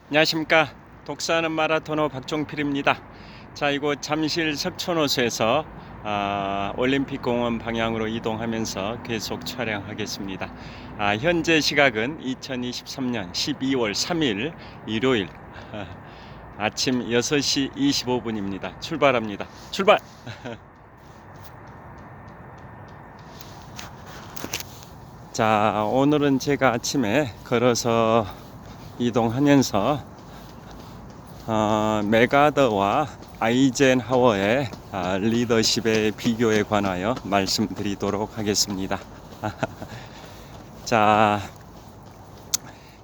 안녕하십니까. 독서하는 마라토너 박종필입니다. 자, 이곳 잠실 석촌호수에서 올림픽공원 방향으로 이동하면서 계속 촬영하겠습니다. 현재 시각은 2023년 12월 3일 일요일 아침 6시 25분입니다. 출발합니다. 출발! 자, 오늘은 제가 아침에 걸어서 이동하면서 메가더와 아이젠하워의 리더십의 비교에 관하여 말씀드리도록 하겠습니다. 자,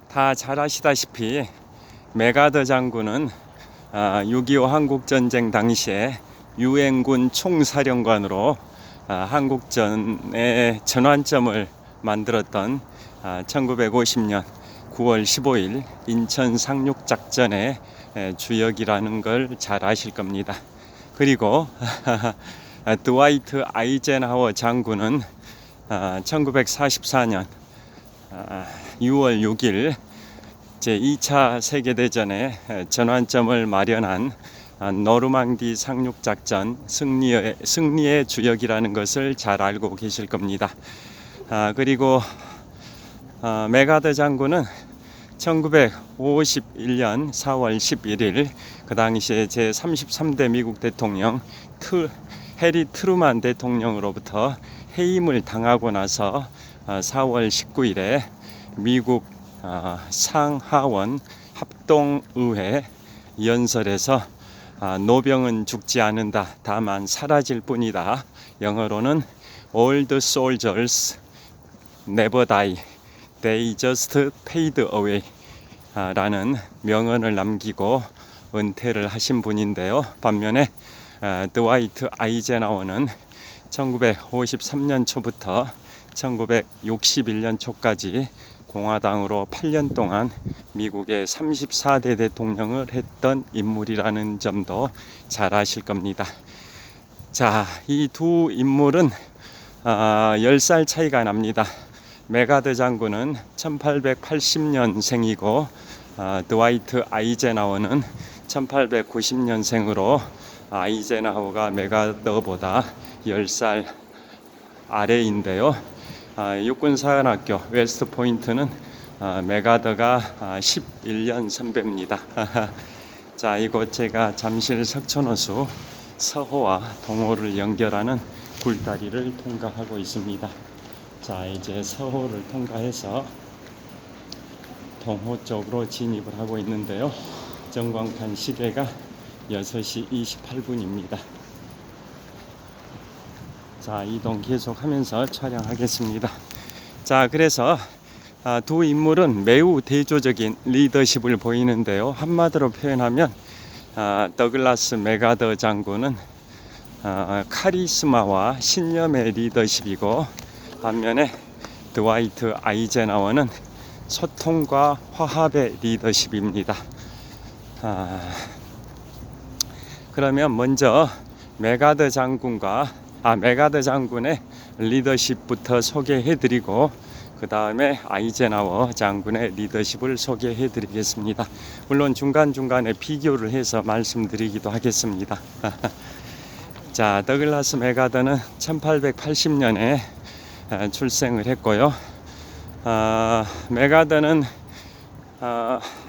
다 잘 아시다시피 메가더 장군은 6.25 한국전쟁 당시에 유엔군 총사령관으로 한국전의 전환점을 만들었던 1950년 9월 15일 인천 상륙작전의 주역이라는 걸 잘 아실 겁니다. 그리고 드와이트 아이젠하워 장군은 1944년 6월 6일 제2차 세계대전의 전환점을 마련한 노르망디 상륙작전 승리의 주역이라는 것을 잘 알고 계실 겁니다. 그리고 메가더 장군은 1951년 4월 11일 그 당시에 제33대 미국 대통령 해리 트루만 대통령으로부터 해임을 당하고 나서 4월 19일에 미국 상하원 합동의회 연설에서 노병은 죽지 않는다, 다만 사라질 뿐이다. 영어로는 All the soldiers never die, they just fade away 라는 명언을 남기고 은퇴를 하신 분인데요. 반면에 드와이트 아이젠하워는 1953년 초부터 1961년 초까지 공화당으로 8년 동안 미국의 34대 대통령을 했던 인물이라는 점도 잘 아실 겁니다. 자, 이 두 인물은 10살 차이가 납니다. 메가더 장군은 1880년생이고 드와이트 아이젠하워는 1890년생으로 아이젠하워가 메가더보다 10살 아래인데요. 육군사관학교 웨스트포인트는 메가더가 11년 선배입니다. 자, 이곳 제가 잠실 석촌호수 서호와 동호를 연결하는 굴다리를 통과하고 있습니다. 자, 이제 서호를 통과해서 동호 쪽으로 진입을 하고 있는데요. 전광판 시계가 6시 28분입니다. 자, 이동 계속하면서 촬영하겠습니다. 자, 그래서 두 인물은 매우 대조적인 리더십을 보이는데요. 한마디로 표현하면 더글라스 메가더 장군은 카리스마와 신념의 리더십이고, 반면에 드와이트 아이젠하워는 소통과 화합의 리더십입니다. 그러면 먼저 메가더 장군의 리더십부터 소개해드리고 그 다음에 아이젠하워 장군의 리더십을 소개해드리겠습니다. 물론 중간중간에 비교를 해서 말씀드리기도 하겠습니다. 자, 더글라스 메가더는 1880년에 출생을 했고요. 메가더는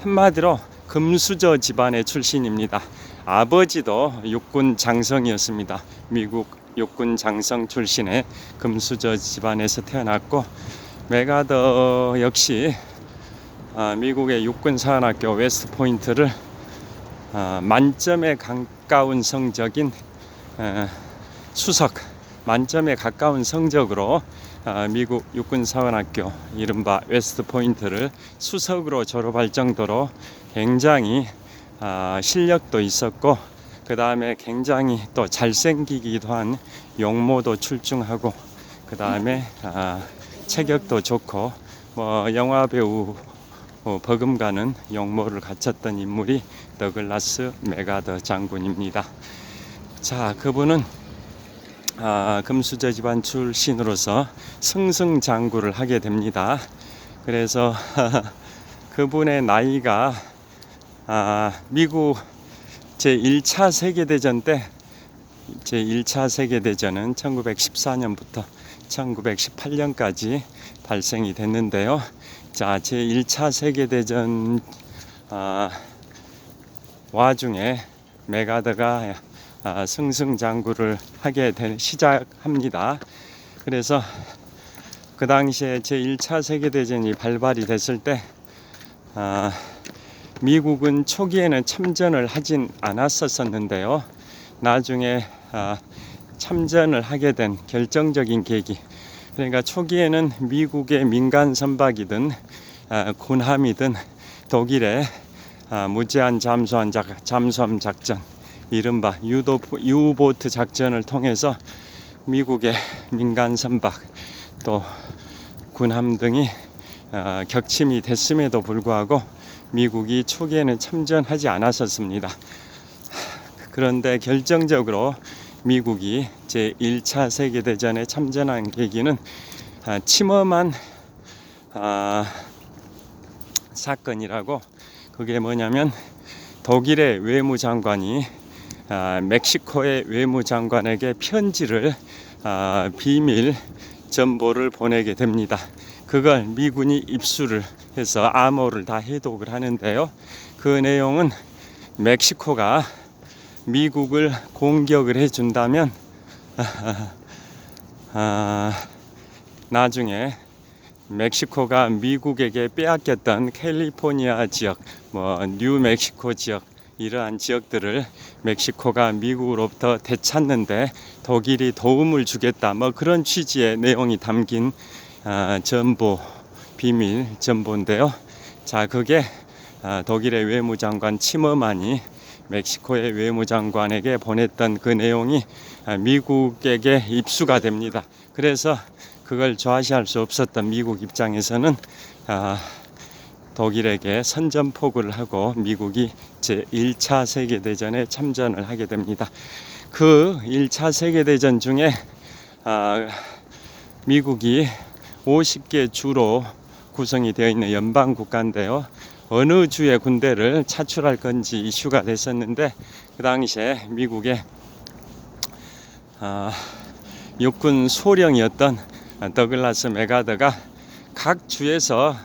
한마디로 금수저 집안의 출신입니다. 아버지도 육군 장성이었습니다. 미국 육군 장성 출신의 금수저 집안에서 태어났고, 메가더 역시 미국의 육군사관학교 웨스트포인트를 만점에 가까운 성적인 만점에 가까운 성적으로 미국 육군사관학교 이른바 웨스트포인트를 수석으로 졸업할 정도로 굉장히 실력도 있었고, 그 다음에 굉장히 또 잘생기기도 한 용모도 출중하고, 그 다음에 체격도 좋고, 영화배우 버금가는 용모를 갖췄던 인물이 더글라스 메가더 장군입니다. 자, 그분은 금수저 집안 출신으로서 승승장구를 하게 됩니다. 그래서 그분의 나이가 미국 제1차 세계대전 때, 제1차 세계대전은 1914년부터 1918년까지 발생이 됐는데요. 자, 제1차 세계대전 와중에 메가더가 승승장구를 시작합니다. 그래서 그 당시에 제1차 세계대전이 발발이 됐을 때 미국은 초기에는 참전을 하진 않았었는데요. 나중에 참전을 하게 된 결정적인 계기, 그러니까 초기에는 미국의 민간 선박이든 군함이든 독일의 무제한 잠수함 작전, 이른바 유보트 작전을 통해서 미국의 민간 선박 또 군함 등이 격침이 됐음에도 불구하고 미국이 초기에는 참전하지 않았었습니다. 그런데 결정적으로 미국이 제1차 세계대전에 참전한 계기는 침엄한 사건이라고, 그게 뭐냐면 독일의 외무장관이 멕시코의 외무장관에게 편지를 비밀 전보를 보내게 됩니다. 그걸 미군이 입수를 해서 암호를 다 해독을 하는데요. 그 내용은 멕시코가 미국을 공격을 해준다면 나중에 멕시코가 미국에게 빼앗겼던 캘리포니아 지역, 뉴멕시코 지역, 이러한 지역들을 멕시코가 미국으로부터 되찾는데 독일이 도움을 주겠다, 그런 취지의 내용이 담긴 전보, 비밀 전보인데요. 자, 그게 독일의 외무장관 침어만이 멕시코의 외무장관에게 보냈던 그 내용이 미국에게 입수가 됩니다. 그래서 그걸 좌시할 수 없었던 미국 입장에서는 독일에게 선전포고를 하고 미국이 제1차 세계대전에 참전을 하게 됩니다. 그 1차 세계대전 중에 미국이 50개 주로 구성이 되어 있는 연방국가인데요. 어느 주의 군대를 차출할 건지 이슈가 됐었는데, 그 당시에 미국의 육군 소령이었던 더글라스 메가더가 각 주에서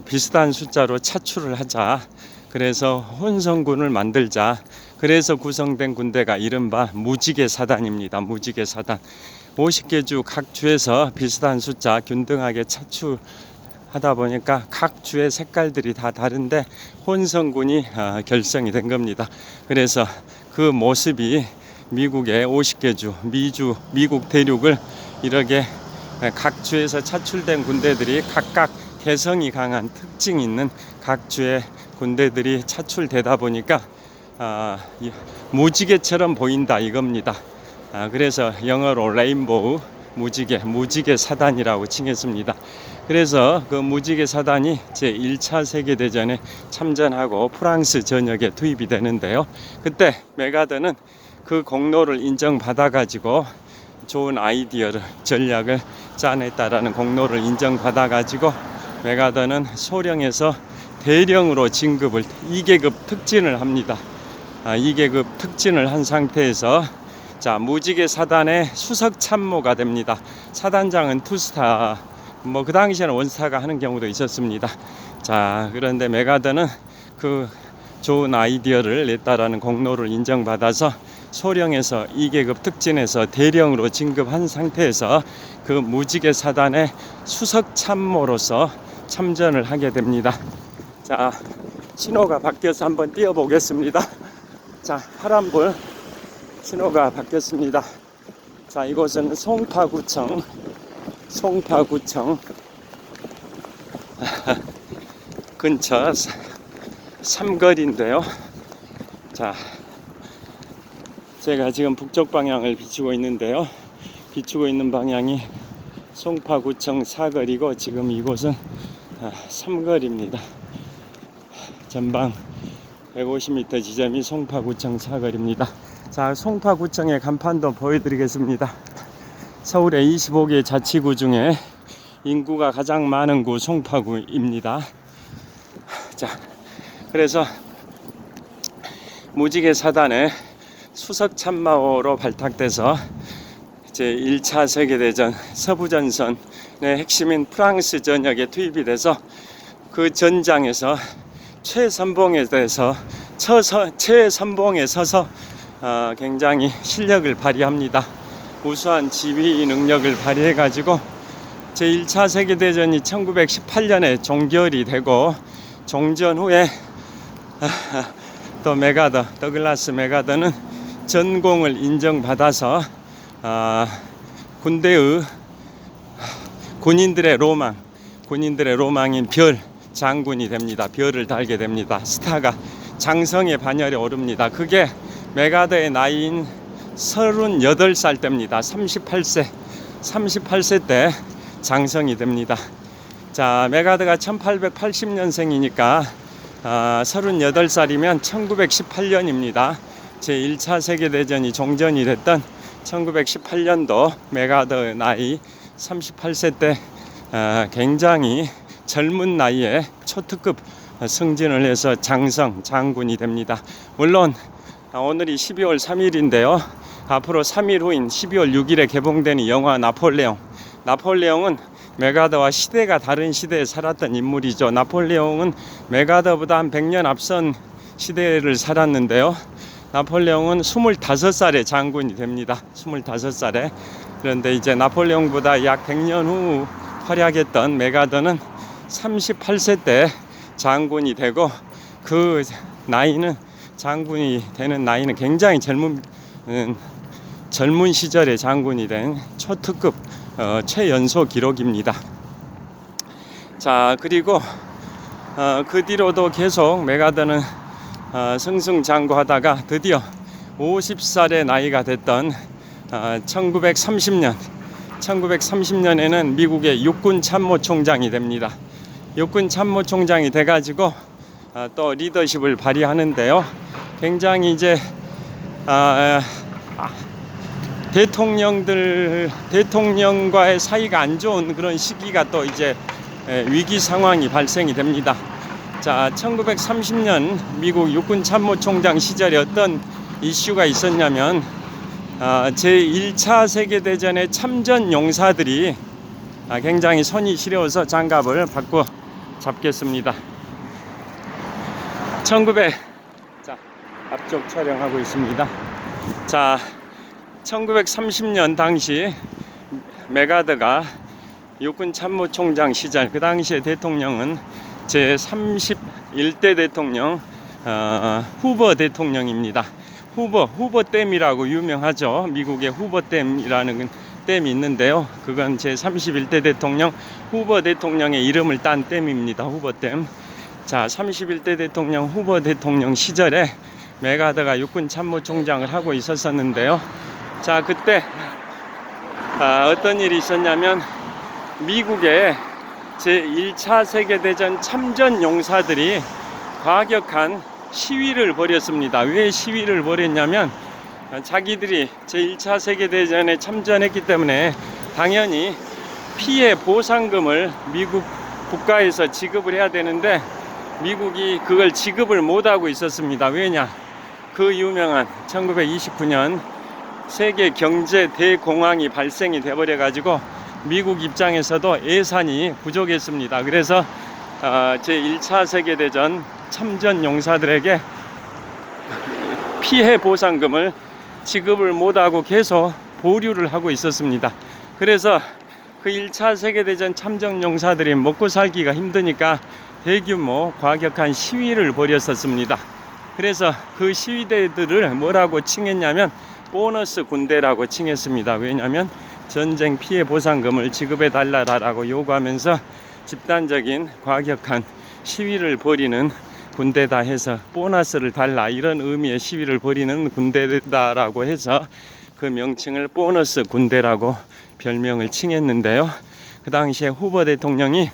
비슷한 숫자로 차출을 하자, 그래서 혼성군을 만들자, 그래서 구성된 군대가 이른바 무지개 사단입니다. 무지개 사단. 50개 주 각 주에서 비슷한 숫자 균등하게 차출하다 보니까 각 주의 색깔들이 다 다른데 혼성군이 결성이 된 겁니다. 그래서 그 모습이 미국의 50개 주, 미국 대륙을 이렇게 각 주에서 차출된 군대들이 각각 개성이 강한 특징이 있는 각 주의 군대들이 차출되다 보니까 무지개처럼 보인다 이겁니다. 그래서 영어로 레인보우, 무지개 사단이라고 칭했습니다. 그래서 그 무지개 사단이 제1차 세계대전에 참전하고 프랑스 전역에 투입이 되는데요. 그때 메가더는 그 공로를 인정받아가지고 좋은 아이디어를, 전략을 짜냈다라는 공로를 인정받아가지고 메가더는 소령에서 대령으로 진급을 2계급 특진을 합니다. 2계급 특진을 한 상태에서 무지개 사단의 수석 참모가 됩니다. 사단장은 투스타, 그 당시에는 원스타가 하는 경우도 있었습니다. 자, 그런데 메가더는 그 좋은 아이디어를 냈다라는 공로를 인정받아서 소령에서 2계급 특진에서 대령으로 진급한 상태에서 그 무지개 사단의 수석 참모로서 참전을 하게 됩니다. 자, 신호가 바뀌어서 한번 띄워보겠습니다. 자, 파란불 신호가 바뀌었습니다. 자, 이곳은 송파구청 근처 삼거리인데요. 자, 제가 지금 북쪽 방향을 비추고 있는데요. 비추고 있는 방향이 송파구청 사거리고 지금 이곳은 삼거리입니다. 전방 150m 지점이 송파구청 사거리입니다. 자, 송파구청의 간판도 보여드리겠습니다. 서울의 25개 자치구 중에 인구가 가장 많은 구 송파구입니다. 자, 그래서 무지개 사단의 수석 참모로 발탁돼서 제 1차 세계대전 서부전선의 핵심인 프랑스 전역에 투입이 돼서 그 전장에서 최선봉에 서서 굉장히 실력을 발휘합니다. 우수한 지휘 능력을 발휘해 가지고 제 1차 세계대전이 1918년에 종결이 되고 종전 후에 또 더글라스 메가더는 전공을 인정받아서 군대의 군인들의 로망인 별 장군이 됩니다. 별을 달게 됩니다. 스타가 장성의 반열에 오릅니다. 그게 메가더의 나이인 38살 때입니다. 38세 때 장성이 됩니다. 자, 메가더가 1880년생이니까 38살이면 1918년입니다. 제1차 세계대전이 종전이 됐던 1918년도 메가더의 나이 38세 때 굉장히 젊은 나이에 초특급 승진을 해서 장군이 됩니다. 물론 오늘이 12월 3일인데요. 앞으로 3일 후인 12월 6일에 개봉되는 영화 나폴레옹은 메가더와 시대가 다른 시대에 살았던 인물이죠. 나폴레옹은 메가더보다 한 100년 앞선 시대를 살았는데요. 나폴레옹은 25살에 장군이 됩니다. 25살에. 그런데 이제 나폴레옹보다 약 100년 후 활약했던 메가더는 38세 때 장군이 되고, 그 나이는, 장군이 되는 나이는 굉장히 젊은 시절에 장군이 된 초특급 최연소 기록입니다. 자, 그리고 그 뒤로도 계속 메가더는 승승장구하다가 드디어 50살의 나이가 됐던 1930년에는 미국의 육군 참모총장이 됩니다. 육군 참모총장이 돼가지고 또 리더십을 발휘하는데요. 굉장히 이제 대통령과의 사이가 안 좋은 그런 시기가 또 이제 위기 상황이 발생이 됩니다. 자, 1930년 미국 육군 참모총장 시절에 어떤 이슈가 있었냐면 제1차 세계대전의 참전 용사들이 굉장히 손이 시려워서 장갑을 바꿔 잡겠습니다. 자, 앞쪽 촬영하고 있습니다. 자, 1930년 당시 메가더가 육군 참모총장 시절, 그 당시의 대통령은 제31대 대통령 후보 대통령입니다. 후보댐이라고 유명하죠. 미국의 후보댐이라는 댐이 있는데요. 그건 제31대 대통령 후보 대통령의 이름을 딴 댐입니다. 후보댐. 자, 31대 대통령 후보 대통령 시절에 메가더가 육군 참모총장을 하고 있었는데요. 자, 그때 어떤 일이 있었냐면 미국의 제1차 세계대전 참전 용사들이 과격한 시위를 벌였습니다. 왜 시위를 벌였냐면 자기들이 제1차 세계대전에 참전했기 때문에 당연히 피해 보상금을 미국 국가에서 지급을 해야 되는데 미국이 그걸 지급을 못하고 있었습니다. 왜냐? 그 유명한 1929년 세계 경제 대공황이 발생이 돼버려 가지고 미국 입장에서도 예산이 부족했습니다. 그래서 제1차 세계대전 참전 용사들에게 피해 보상금을 지급을 못하고 계속 보류를 하고 있었습니다. 그래서 그 1차 세계대전 참전 용사들이 먹고 살기가 힘드니까 대규모 과격한 시위를 벌였었습니다. 그래서 그 시위대들을 뭐라고 칭했냐면 보너스 군대라고 칭했습니다. 왜냐하면 전쟁 피해 보상금을 지급해 달라고 요구하면서 집단적인 과격한 시위를 벌이는 군대다 해서 보너스를 달라, 이런 의미의 시위를 벌이는 군대다라고 해서 그 명칭을 보너스 군대라고 별명을 칭했는데요. 그 당시에 후보 대통령이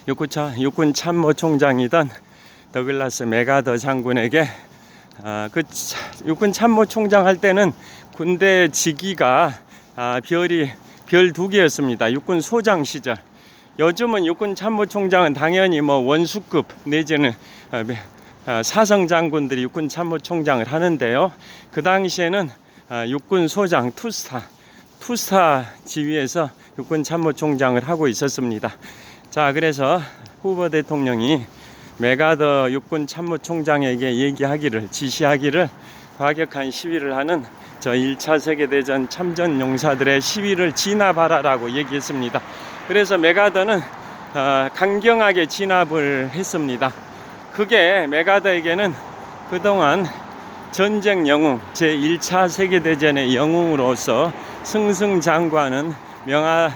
육군 참모총장이던 더글라스 메가더 장군에게 그 육군 참모총장 할 때는 군대 직위가 별 2개였습니다. 육군 소장 시절 요즘은 육군 참모총장은 당연히 뭐 원수급 내지는 사성 장군들이 육군 참모총장을 하는데요. 그 당시에는 육군 소장 투스타 지위에서 육군 참모총장을 하고 있었습니다. 자, 그래서 후보 대통령이 맥아더 육군 참모총장에게 지시하기를 과격한 시위를 하는 저 1차 세계대전 참전 용사들의 시위를 진압하라라고 얘기했습니다. 그래서 맥아더는 강경하게 진압을 했습니다. 그게 맥아더에게는 그동안 전쟁 영웅, 제1차 세계대전의 영웅으로서 승승장구하는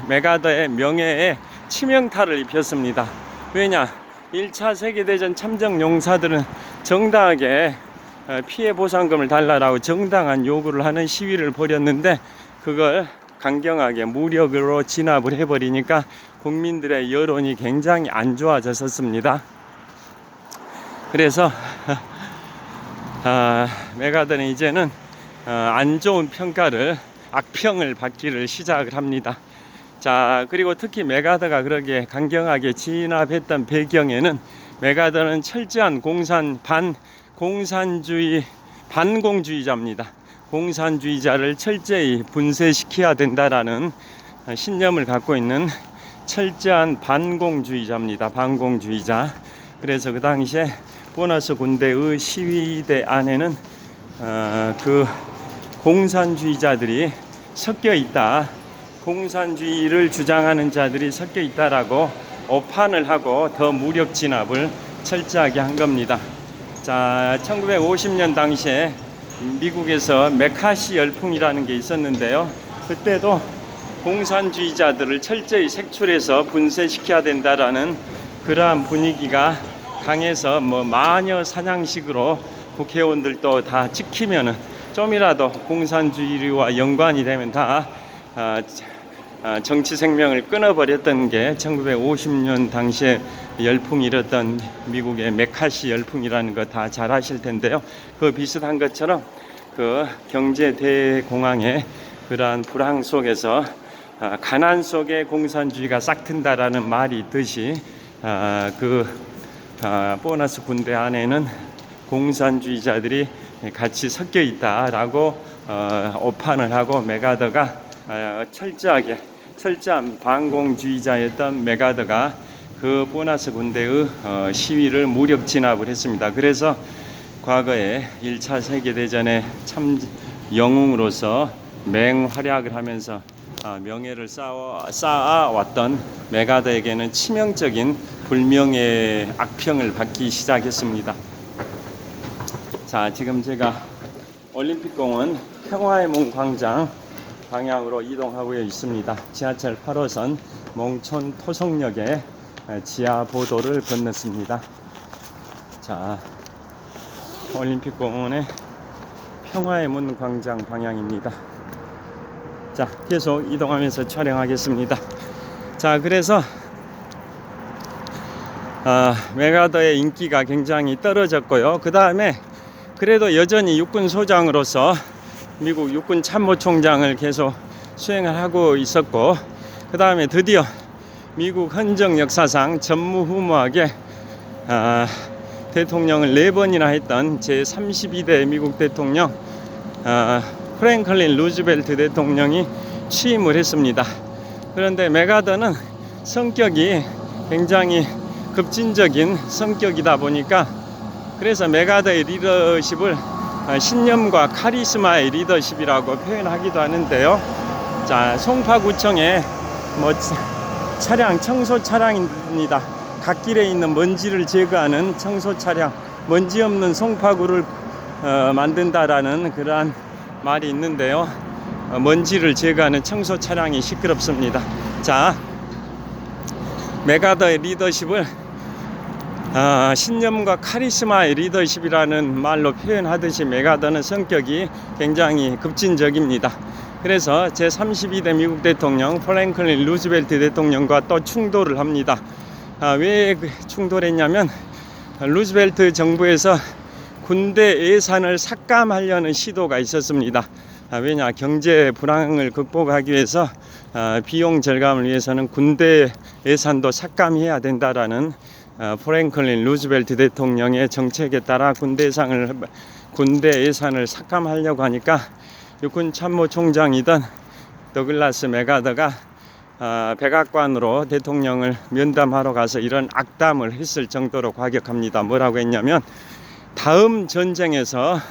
맥아더의 명예에 치명타를 입혔습니다. 왜냐? 1차 세계대전 참전 용사들은 정당하게 피해 보상금을 달라라고 정당한 요구를 하는 시위를 벌였는데 그걸 강경하게 무력으로 진압을 해버리니까 국민들의 여론이 굉장히 안 좋아졌었습니다. 그래서 맥아더는 이제는 안 좋은 평가를, 악평을 받기를 시작을 합니다. 자, 그리고 특히 맥아더가 그렇게 강경하게 진압했던 배경에는 맥아더는 철저한 반공주의자입니다. 공산주의자를 철저히 분쇄시켜야 된다라는 신념을 갖고 있는 철저한 반공주의자입니다. 반공주의자. 그래서 그 당시에 보너스 군대의 시위대 안에는 그 공산주의자들이 섞여 있다. 공산주의를 주장하는 자들이 섞여 있다라고 오판을 하고 더 무력 진압을 철저하게 한 겁니다. 자, 1950년 당시에 미국에서 메카시 열풍이라는 게 있었는데요. 그때도 공산주의자들을 철저히 색출해서 분쇄시켜야 된다라는 그러한 분위기가 강해서 뭐 마녀 사냥식으로 국회의원들도 다 찍히면은 좀이라도 공산주의와 연관이 되면 다 정치 생명을 끊어버렸던 게 1950년 당시에 열풍이 일었던 미국의 메카시 열풍이라는 거 다 잘 아실 텐데요. 그 비슷한 것처럼 그 경제 대공황의 그러한 불황 속에서 가난 속에 공산주의가 싹튼다라는 말이 있듯이 보너스 군대 안에는 공산주의자들이 같이 섞여 있다라고 오판을 하고 맥아더가 철저한 반공주의자였던 맥아더가 그 보너스 군대의 시위를 무력 진압을 했습니다. 그래서 과거에 1차 세계대전의 참 영웅으로서 맹활약을 하면서 명예를 쌓아왔던 맥아더에게는 치명적인 불명예 악평을 받기 시작했습니다. 자, 지금 제가 올림픽공원 평화의 문 광장 방향으로 이동하고 있습니다. 지하철 8호선 몽촌 토성역에 지하 보도를 건넜습니다. 자, 올림픽공원의 평화의 문 광장 방향입니다. 자, 계속 이동하면서 촬영하겠습니다. 자, 그래서 맥아더의 인기가 굉장히 떨어졌고요. 그 다음에 그래도 여전히 육군 소장으로서 미국 육군 참모총장을 계속 수행을 하고 있었고, 그 다음에 드디어 미국 헌정 역사상 전무후무하게 대통령을 4번이나 했던 제32대 미국 대통령 프랭클린 루즈벨트 대통령이 취임을 했습니다. 그런데 맥아더는 성격이 굉장히 급진적인 성격이다 보니까, 그래서 맥아더의 리더십을 신념과 카리스마의 리더십이라고 표현하기도 하는데요. 자, 송파구청에 청소 차량입니다. 갓길에 있는 먼지를 제거하는 청소 차량, 먼지 없는 송파구를 만든다라는 그러한 말이 있는데요. 먼지를 제거하는 청소 차량이 시끄럽습니다. 자, 맥아더의 리더십을 신념과 카리스마의 리더십이라는 말로 표현하듯이 맥아더는 성격이 굉장히 급진적입니다. 그래서 제32대 미국 대통령 프랭클린 루즈벨트 대통령과 또 충돌을 합니다. 왜 충돌했냐면 루즈벨트 정부에서 군대 예산을 삭감하려는 시도가 있었습니다. 왜냐, 경제 불황을 극복하기 위해서 비용 절감을 위해서는 군대 예산도 삭감해야 된다라는 프랭클린 루즈벨트 대통령의 정책에 따라 군대 예산을 삭감하려고 하니까 육군 참모총장이던 더글라스 맥아더가 백악관으로 대통령을 면담하러 가서 이런 악담을 했을 정도로 과격합니다. 뭐라고 했냐면, 다음 전쟁에서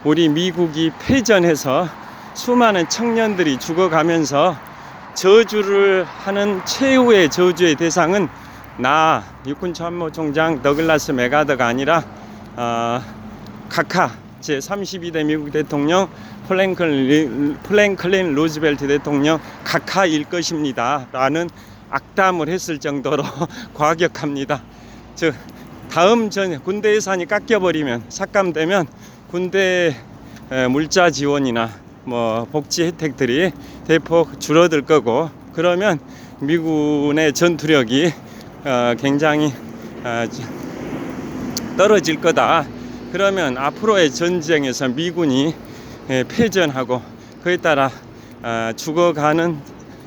우리 미국이 패전해서 수많은 청년들이 죽어가면서 저주를 하는 최후의 저주의 대상은 나 육군참모총장 더글라스 맥아더가 아니라 카카 제32대 미국 대통령 프랭클린 루즈벨트 대통령 카카일 것입니다 라는 악담을 했을 정도로 과격합니다. 즉, 다음 군대 예산이 깎여버리면, 삭감되면 군대 물자 지원이나 뭐 복지 혜택들이 대폭 줄어들 거고, 그러면 미군의 전투력이 굉장히 떨어질 거다. 그러면 앞으로의 전쟁에서 미군이 패전하고 그에 따라 죽어가는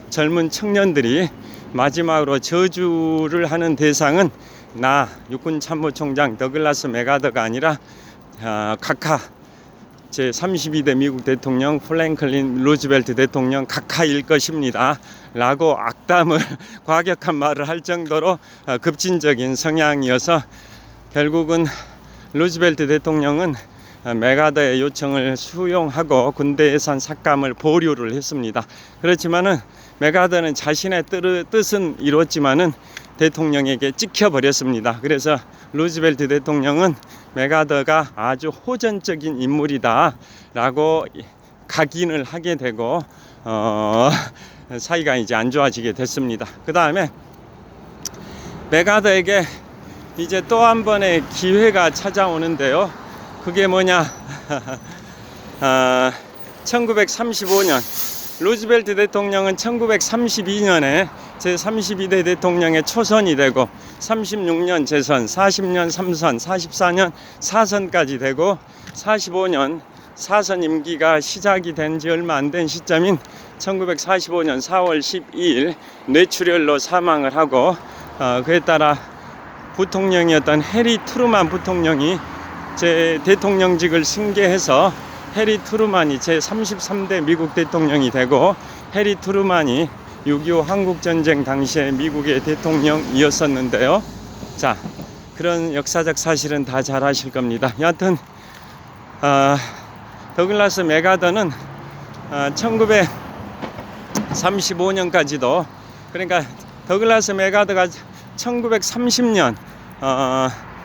젊은 청년들이 마지막으로 저주를 하는 대상은 나 육군 참모총장 더글라스 맥아더가 아니라 카카 제32대 미국 대통령 프랭클린 루즈벨트 대통령 카카일 것입니다 라고 악담을 과격한 말을 할 정도로 급진적인 성향이어서, 결국은 루즈벨트 대통령은 맥아더의 요청을 수용하고 군대 예산 삭감을 보류를 했습니다. 그렇지만은 맥아더는 자신의 뜻은 이뤘지만은 대통령에게 찍혀버렸습니다. 그래서 루즈벨트 대통령은 맥아더가 아주 호전적인 인물이다 라고 각인을 하게 되고 사이가 이제 안 좋아지게 됐습니다. 그 다음에 맥아더에게 이제 또 한 번의 기회가 찾아오는데요. 그게 뭐냐? 1935년 루즈벨트 대통령은 1932년에 제32대 대통령의 초선이 되고 36년 재선, 40년 3선, 44년 4선까지 되고 45년 4선 임기가 시작이 된 지 얼마 안 된 시점인 1945년 4월 12일 뇌출혈로 사망을 하고, 그에 따라 부통령이었던 해리 트루만 부통령이 제 대통령직을 승계해서 해리 트루만이 제33대 미국 대통령이 되고, 해리 트루만이 6.25 한국전쟁 당시에 미국의 대통령이었었는데요. 자, 그런 역사적 사실은 다 잘 아실 겁니다. 여하튼 더글라스 맥아더는 1935년까지도, 그러니까 더글라스 맥아더가 1930년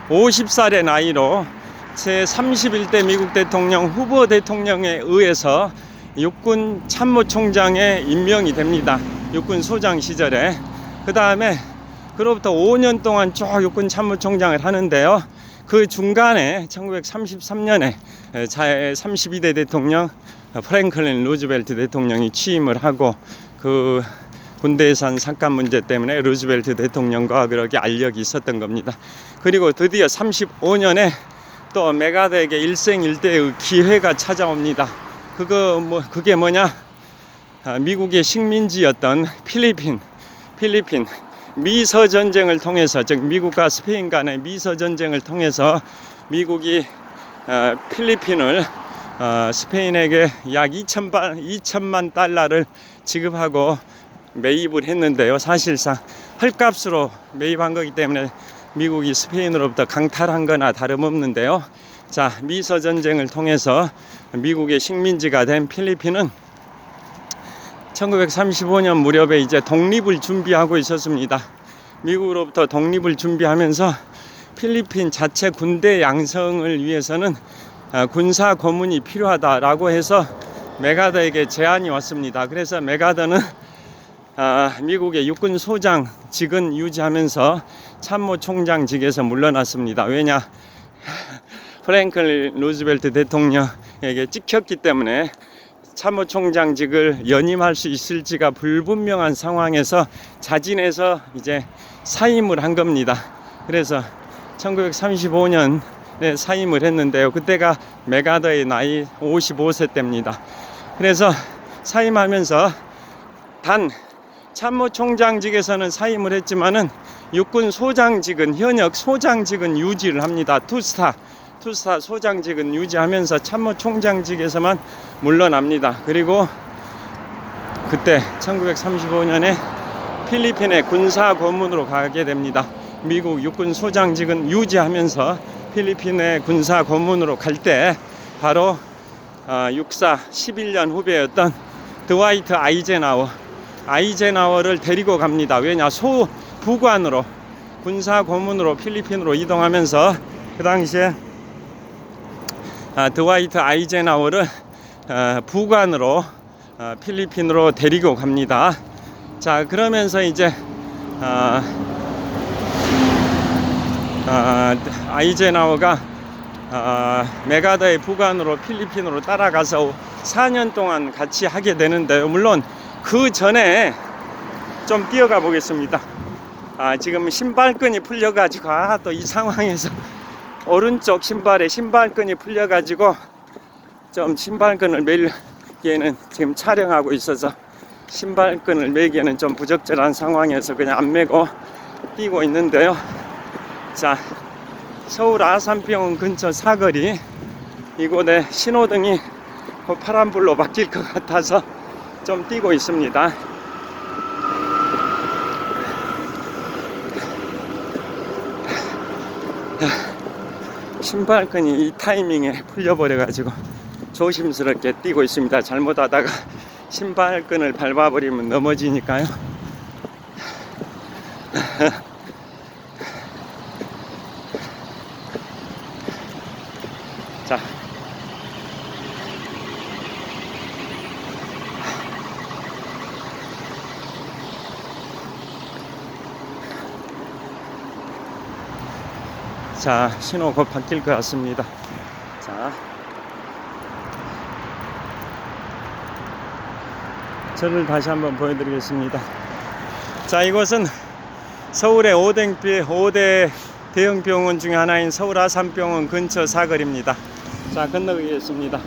50살의 나이로 제31대 미국 대통령 후보 대통령에 의해서 육군 참모총장에 임명이 됩니다. 육군 소장 시절에. 그 다음에 그로부터 5년 동안 쭉 육군 참모총장을 하는데요. 그 중간에 1933년에 제32대 대통령 프랭클린 루즈벨트 대통령이 취임을 하고, 그 군대 예산 삭감 문제 때문에 루즈벨트 대통령과 그렇게 알력이 있었던 겁니다. 그리고 드디어 35년에 또 맥아더에게 일생일대의 기회가 찾아옵니다. 그게 뭐냐? 미국의 식민지였던 필리핀 미서 전쟁을 통해서, 즉 미국과 스페인 간의 미서 전쟁을 통해서 미국이 필리핀을 스페인에게 약 2천만 달러를 지급하고 매입을 했는데요. 사실상 헐값으로 매입한 거기 때문에 미국이 스페인으로부터 강탈한 거나 다름없는데요. 자, 미서 전쟁을 통해서 미국의 식민지가 된 필리핀은 1935년 무렵에 이제 독립을 준비하고 있었습니다. 미국으로부터 독립을 준비하면서 필리핀 자체 군대 양성을 위해서는 군사 고문이 필요하다라고 해서 맥아더에게 제안이 왔습니다. 그래서 맥아더는 미국의 육군 소장직은 유지하면서 참모총장직에서 물러났습니다. 왜냐? 프랭클린 루즈벨트 대통령에게 찍혔기 때문에 참모총장직을 연임할 수 있을지가 불분명한 상황에서 자진해서 이제 사임을 한 겁니다. 그래서 1935년에 사임을 했는데요. 그때가 맥아더의 나이 55세 때입니다. 그래서 사임하면서 단 참모총장직에서는 사임을 했지만은 육군 소장직은 현역 소장직은 유지를 합니다. 투스타 소장직은 유지하면서 참모총장직에서만 물러납니다. 그리고 그때 1935년에 필리핀의 군사 고문으로 가게 됩니다. 미국 육군 소장직은 유지하면서 필리핀의 군사 고문으로 갈 때 바로 육사 11년 후배였던 드와이트 아이젠하워를 데리고 갑니다. 왜냐, 부관으로 군사 고문으로 필리핀으로 이동하면서 그 당시에 드와이트 아이젠하워를 부관으로 필리핀으로 데리고 갑니다. 자, 그러면서 이제 아이젠하워가 메가더의 부관으로 필리핀으로 따라가서 4년 동안 같이 하게 되는데요. 물론 그 전에 좀 뛰어가 보겠습니다. 지금 신발끈이 풀려가지고 또 이 상황에서 오른쪽 신발에 신발끈이 풀려가지고 좀 신발끈을 매기에는 지금 촬영하고 있어서 신발끈을 매기에는 좀 부적절한 상황에서 그냥 안 매고 뛰고 있는데요. 자, 서울 아산병원 근처 사거리, 이곳에 신호등이 파란불로 바뀔 것 같아서 좀 뛰고 있습니다. 신발끈이 이 타이밍에 풀려버려 가지고 조심스럽게 뛰고 있습니다. 잘못하다가 신발끈을 밟아버리면 넘어지니까요. 자, 신호 곧 바뀔 것 같습니다. 자, 저를 다시 한번 보여드리겠습니다. 자, 이곳은 서울의 5대 대형 병원 중에 하나인 서울 아산병원 근처 사거리입니다. 자, 건너가겠습니다.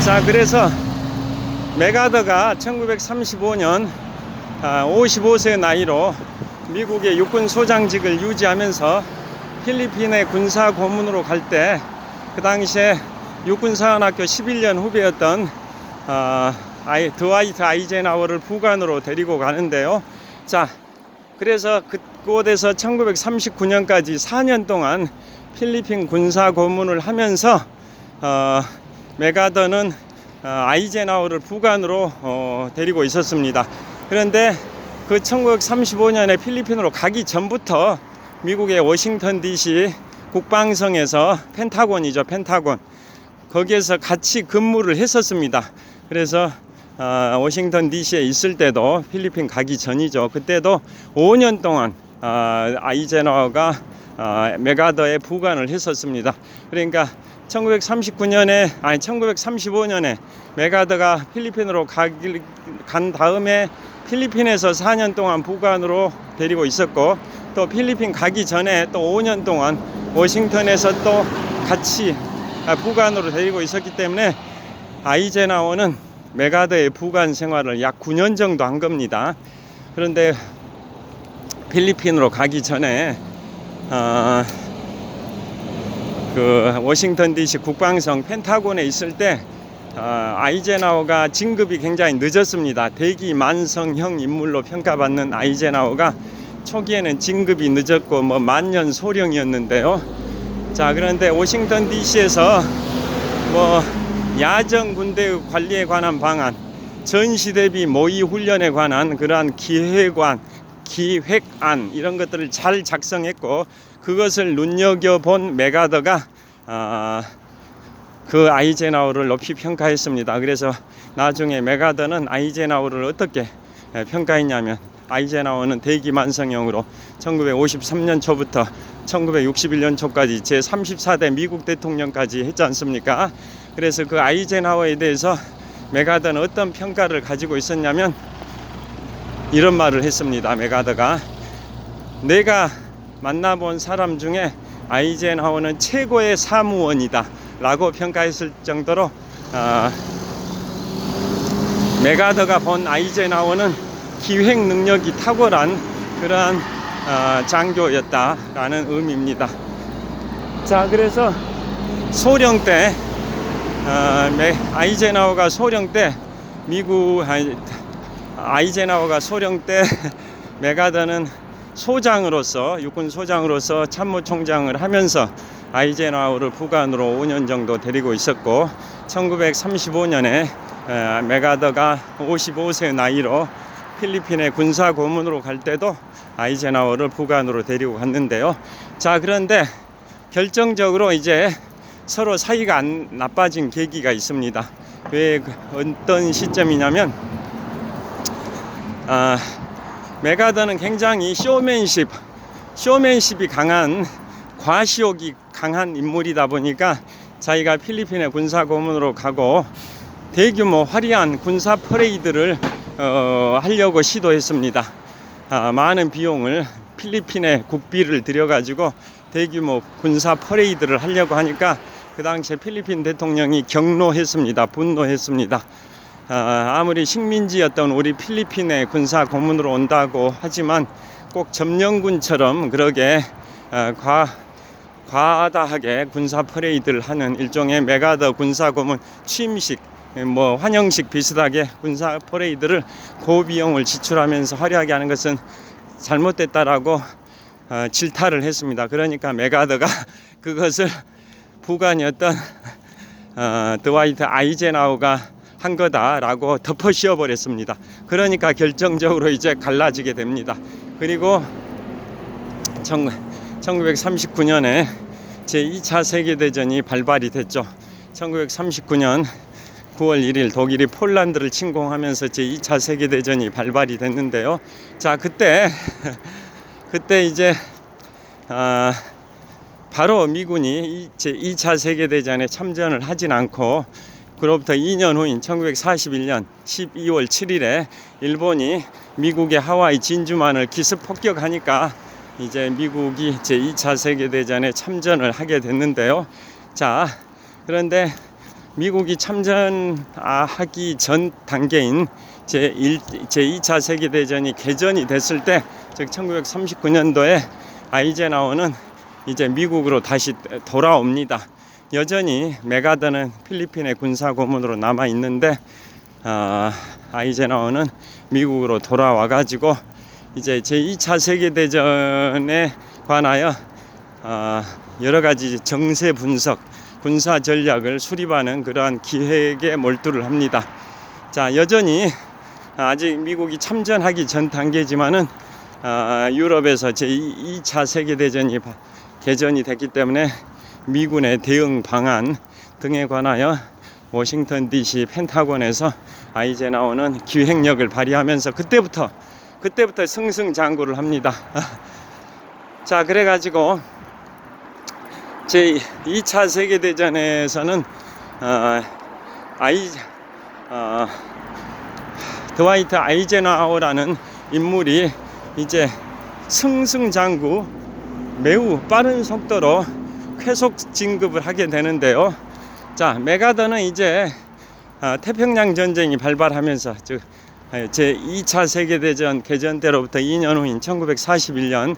자, 그래서 메가더가 1935년 55세 나이로 미국의 육군 소장직을 유지하면서 필리핀의 군사 고문으로 갈 때 그 당시에 육군사관학교 11년 후배였던 드와이트 아이젠하워를 부관으로 데리고 가는데요. 자, 그래서 그곳에서 1939년까지 4년 동안 필리핀 군사 고문을 하면서 메가더는 아이젠하워를 부관으로 데리고 있었습니다. 그런데 그 1935년에 필리핀으로 가기 전부터 미국의 워싱턴 DC 국방성에서 펜타곤이죠, 펜타곤. 거기에서 같이 근무를 했었습니다. 그래서 워싱턴 DC에 있을 때도 필리핀 가기 전이죠. 그때도 5년 동안 아이젠하워가 메가더에 부관을 했었습니다. 그러니까 1935년에 메가더가 필리핀으로 간 다음에 필리핀에서 4년 동안 부관으로 데리고 있었고, 또 필리핀 가기 전에 또 5년 동안 워싱턴에서 또 같이 부관으로 데리고 있었기 때문에 아이젠하워는 메가더의 부관 생활을 약 9년 정도 한 겁니다. 그런데 필리핀으로 가기 전에 그 워싱턴 DC 국방성 펜타곤에 있을 때 아이젠하워가 진급이 굉장히 늦었습니다. 대기 만성형 인물로 평가받는 아이젠하워가 초기에는 진급이 늦었고 만년 소령이었는데요. 자, 그런데 워싱턴 DC에서 야전 군대 관리에 관한 방안, 전시 대비 모의 훈련에 관한 그러한 기획안 이런 것들을 잘 작성했고, 그것을 눈여겨본 메가더가 그 아이젠하워를 높이 평가했습니다. 그래서 나중에 메가더는 아이젠하워를 어떻게 평가했냐면, 아이젠하워는 대기 만성형으로 1953년 초부터 1961년 초까지 제34대 미국 대통령까지 했지 않습니까? 그래서 그 아이젠하워에 대해서 메가더는 어떤 평가를 가지고 있었냐면 이런 말을 했습니다. 메가더가, 내가 만나본 사람 중에 아이젠하워는 최고의 사무원이다 라고 평가했을 정도로 메가더가 본 아이젠하워는 기획 능력이 탁월한 그러한 장교였다라는 의미입니다. 자, 그래서 소령 때 아이젠하워가 소령 때 아이젠하워가 소령 때 메가더는 소장으로서 육군 소장으로서 참모총장을 하면서 아이젠하워를 부관으로 5년 정도 데리고 있었고 1935년에 메가더가 55세 나이로 필리핀의 군사 고문으로 갈 때도 아이젠하워를 부관으로 데리고 갔는데요. 자, 그런데 결정적으로 이제 서로 사이가 안 나빠진 계기가 있습니다. 왜 어떤 시점이냐면 메가더는 굉장히 쇼맨십이 강한 과시욕이 강한 인물이다 보니까 자기가 필리핀의 군사 고문으로 가고 대규모 화려한 군사 퍼레이드를 하려고 시도했습니다. 많은 비용을 필리핀의 국비를 들여가지고 대규모 군사 퍼레이드를 하려고 하니까 그 당시에 필리핀 대통령이 경로했습니다. 분노했습니다. 아무리 식민지였던 우리 필리핀의 군사 고문으로 온다고 하지만 꼭 점령군처럼 그러게 과다하게 군사 퍼레이드를 하는 일종의 메가더 군사 고문 취임식 환영식 비슷하게 군사 퍼레이드를 고비용을 지출하면서 화려하게 하는 것은 잘못됐다라고 질타를 했습니다. 그러니까 메가더가 그것을 부관이었던 드와이트 아이젠하워가 한 거다라고 덮어 씌워 버렸습니다. 그러니까 결정적으로 이제 갈라지게 됩니다. 그리고 1939년에 제2차 세계대전이 발발이 됐죠. 1939년 9월 1일 독일이 폴란드를 침공하면서 제2차 세계대전이 발발이 됐는데요. 자, 그때 이제 바로 미군이 제2차 세계대전에 참전을 하진 않고 그로부터 2년 후인 1941년 12월 7일에 일본이 미국의 하와이 진주만을 기습 폭격하니까 이제 미국이 제2차 세계대전에 참전을 하게 됐는데요. 자, 그런데 미국이 참전하기 전 단계인 제2차 세계대전이 개전이 됐을 때, 즉 1939년도에 아이젠하워는 이제 미국으로 다시 돌아옵니다. 여전히 메가더는 필리핀의 군사 고문으로 남아 있는데 아이젠하워는 미국으로 돌아와 가지고 이제 제2차 세계대전에 관하여 여러 가지 정세 분석, 군사 전략을 수립하는 그러한 기획에 몰두를 합니다. 자, 여전히 아직 미국이 참전하기 전 단계지만은 유럽에서 제2차 세계대전이 개전이 됐기 때문에 미군의 대응 방안 등에 관하여 워싱턴 DC 펜타곤에서 아이젠하워는 기획력을 발휘하면서 그때부터 승승장구를 합니다. 자, 그래가지고 제2차 세계대전에서는 드와이트 아이젠하워라는 인물이 이제 승승장구 매우 빠른 속도로 쾌속 진급을 하게 되는데요. 자, 메가더는 이제 태평양 전쟁이 발발하면서 즉 제2차 세계대전 개전 때로부터 2년 후인 1941년